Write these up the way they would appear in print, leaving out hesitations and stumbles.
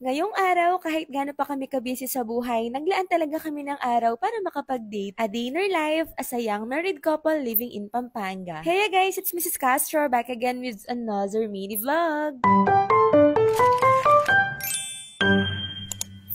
Ngayong araw, kahit gaano pa kami kabisi sa buhay, naglaan talaga kami ng araw para makapag-date. A dinner life as a young married couple living in Pampanga. Hey guys, it's Mrs. Castro back again with another mini vlog.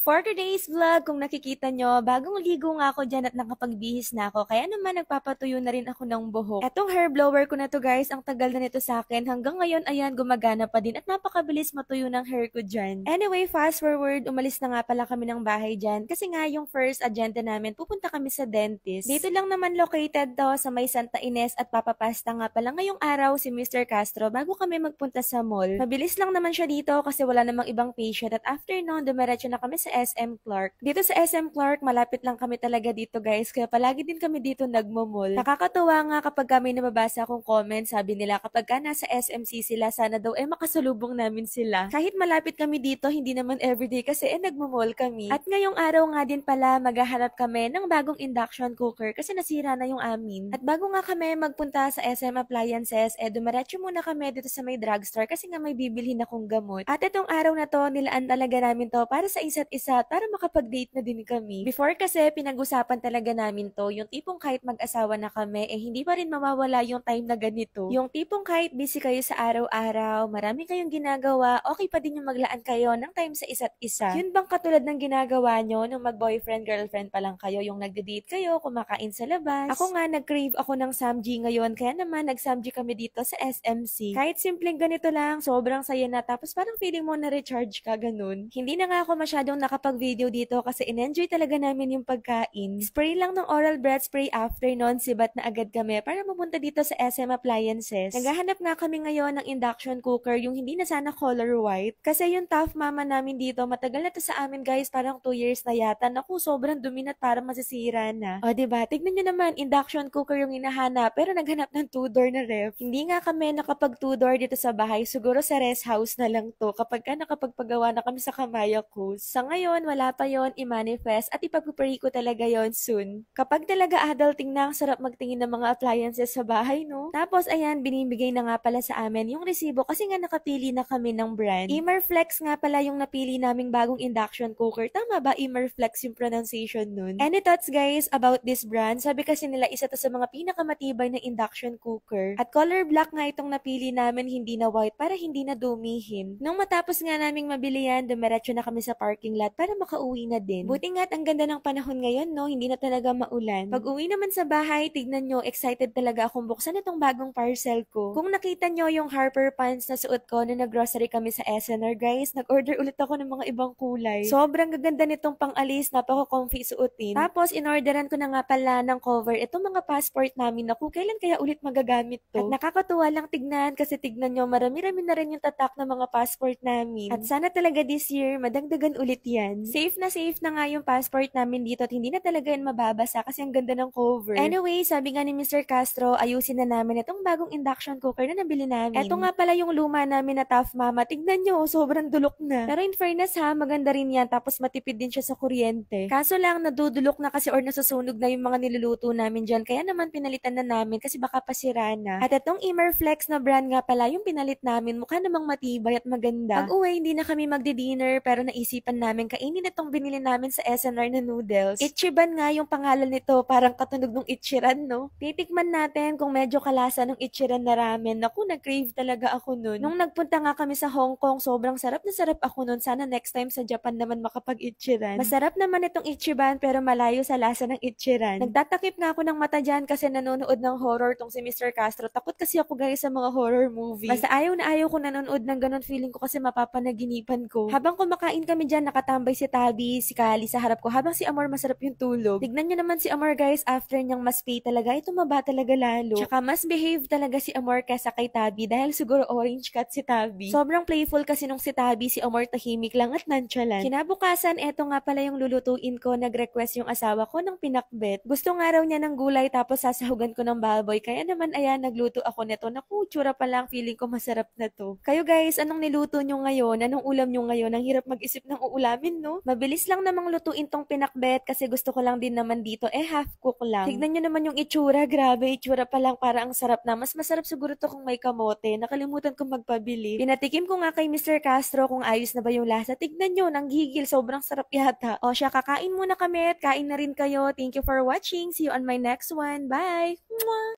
For today's vlog, kung nakikita nyo, bagong ligo nga ako dyan at nakapagbihis na ako. Kaya naman nagpapatuyo na rin ako ng buhok. Etong hair blower ko na to guys, ang tagal na nito sa akin. Hanggang ngayon, ayan, gumagana pa din at napakabilis matuyo ng hair ko dyan. Anyway, fast forward, umalis na nga pala kami ng bahay dyan. Kasi nga yung first agenda namin, pupunta kami sa dentist. Dito lang naman located to sa may Santa Ines at papapasta nga pala ngayong araw si Mr. Castro bago kami magpunta sa mall. Mabilis lang naman siya dito kasi wala namang ibang patient at after noon, dumiretso na kami sa SM Clark. Dito sa SM Clark, malapit lang kami talaga dito guys, kaya palagi din kami dito nagmo-mall. Nakakatuwa nga kapag kami nababasa akong comment, sabi nila kapag ka nasa SMC sila, sana daw makasalubong namin sila. Kahit malapit kami dito, hindi naman everyday kasi nagmo-mall kami. At ngayong araw nga din pala, maghahanap kami ng bagong induction cooker kasi nasira na yung amin. At bago nga kami magpunta sa SM Appliances, dumiretso muna kami dito sa may drugstore kasi nga may bibilhin akong gamot. At itong araw na to, nilaan talaga namin to para sa isa't isa para makapag-date na din kami. Before kasi, pinag-usapan talaga namin to, yung tipong kahit mag-asawa na kami, hindi pa rin mawawala yung time na ganito. Yung tipong kahit busy kayo sa araw-araw, marami kayong ginagawa, okay pa din yung maglaan kayo ng time sa isa't isa. Yun bang katulad ng ginagawa nyo nung mag-boyfriend, girlfriend pa lang kayo, yung nagde-date kayo, kumakain sa labas? Ako nga, nag-crave ako ng samji ngayon, kaya naman nag-samji kami dito sa SMC. Kahit simpleng ganito lang, sobrang saya na, tapos parang feeling mo na-recharge ka, ganun. Hindi na nga ako masyadong nakapag-video dito kasi in-enjoy talaga namin yung pagkain. Spray lang ng oral breath spray after nun, sibat na agad kami para mapunta dito sa SM Appliances. Naghahanap nga kami ngayon ng induction cooker, yung hindi na sana color white. Kasi yung tough mama namin dito, matagal na to sa amin guys, parang 2 years na yata. Naku, sobrang dumi na parang masisira na. O diba, tignan nyo naman, induction cooker yung hinahanap, pero naghanap ng 2-door na ref. Hindi nga kami nakapag 2-door dito sa bahay, siguro sa rest house na lang to, kapag ka nakapagpagawa na kami sa Kamaya Coast. Sa ngayon, wala pa yon, i-manifest at ipag-pray ko talaga yon soon. Kapag talaga adulting na, ang sarap magtingin ng mga appliances sa bahay, no? Tapos, ayan, binibigay na nga pala sa amin yung resibo kasi nga nakapili na kami ng brand. Emerflex nga pala yung napili naming bagong induction cooker. Tama ba, Emerflex yung pronunciation nun? Any thoughts, guys, about this brand? Sabi kasi nila, isa to sa mga pinakamatibay na induction cooker. At color black nga itong napili namin, hindi na white, para hindi na dumihin. Nung matapos nga naming mabili yan, dumiretso na kami sa parking lot para makauwi na din. Buti nga't ang ganda ng panahon ngayon, no? Hindi na talaga maulan. Pag uwi naman sa bahay, tignan nyo, excited talaga akong buksan itong bagong parcel ko. Kung nakita nyo yung Harper pants na suot ko na nag-grocery kami sa SNR, guys, nag-order ulit ako ng mga ibang kulay. Sobrang gaganda nitong pang-alis, napaka-comfy suotin. Tapos, in-orderan ko na nga pala ng cover itong mga passport namin na kung kailan kaya ulit magagamit to. At nakakatuwa lang tignan kasi tignan nyo, marami-rami na rin yung tatak ng mga passport namin. At sana talaga this year, madagdagan ulit yan. Safe na nga yung passport namin dito at hindi na talaga yan mababasa kasi ang ganda ng cover. Anyway, sabi nga ni Mr. Castro, ayusin na namin itong bagong induction cooker na nabili namin. Ito nga pala yung luma namin na Tough Mama. Tignan nyo, sobrang dulok na. Pero in fairness ha, maganda rin yan tapos matipid din siya sa kuryente. Kaso lang, nadudulok na kasi or nasusunog na yung mga niluluto namin dyan. Kaya naman pinalitan na namin kasi baka pasira na. At itong Emerflex na brand nga pala yung pinalit namin. Mukha namang matibay at maganda. Pag uwi, hindi na kami magdi-dinner pero naisipan namin kainin itong binili namin sa SNR na noodles. Ichiban nga yung pangalan nito, parang katunog ng Ichiran, no? Titikman natin kung medyo kalasa ng Ichiran na ramen. Naku, nag-crave talaga ako nun. Nung nagpunta nga kami sa Hong Kong, sobrang sarap na sarap ako nun. Sana next time sa Japan naman makapag-Ichiran. Masarap naman itong Ichiban pero malayo sa lasa ng Ichiran. Nagtatakip nga ako ng mata dyan kasi nanonood ng horror tong si Mr. Castro. Takot kasi ako guys sa mga horror movie. Basta ayaw na ayaw ko nanonood ng ganun, feeling ko kasi mapapanaginipan ko. Habang kumakain kami dyan, nakatambay si Tabi, si Kali sa harap ko habang si Amor masarap yung tulog. Tignan nyo naman si Amor guys, after niyang mas pay talaga, tumaba talaga lalo. Tsaka mas behave talaga si Amor kesa kay Tabi dahil siguro orange cat si Tabi. Sobrang playful kasi nung si Tabi, si Amor tahimik lang at nonchalant. Kinabukasan, eto nga pala yung lulutuin ko, nag-request yung asawa ko ng pinakbet. Gusto nga raw niya ng gulay tapos sasahugan ko ng baboy, kaya naman ayan, nagluto ako nito. Naku, tsura pa lang, feeling ko masarap na to. Kayo guys, anong niluto nyo ngayon? Anong ulam nyo ngayon? Ang hirap mag-isip ng uulamin din, no? Mabilis lang namang lutuin tong pinakbet kasi gusto ko lang din naman dito, half cook lang. Tignan nyo naman yung itsura, grabe, itsura pa lang para ang sarap na. Mas masarap siguro to kung may kamote. Nakalimutan kong magpabili. Pinatikim ko nga kay Mr. Castro kung ayos na ba yung lasa. Tignan nyo, nanggigil, sobrang sarap yata. O siya, kakain muna kami at kain na rin kayo. Thank you for watching. See you on my next one. Bye! Mwah!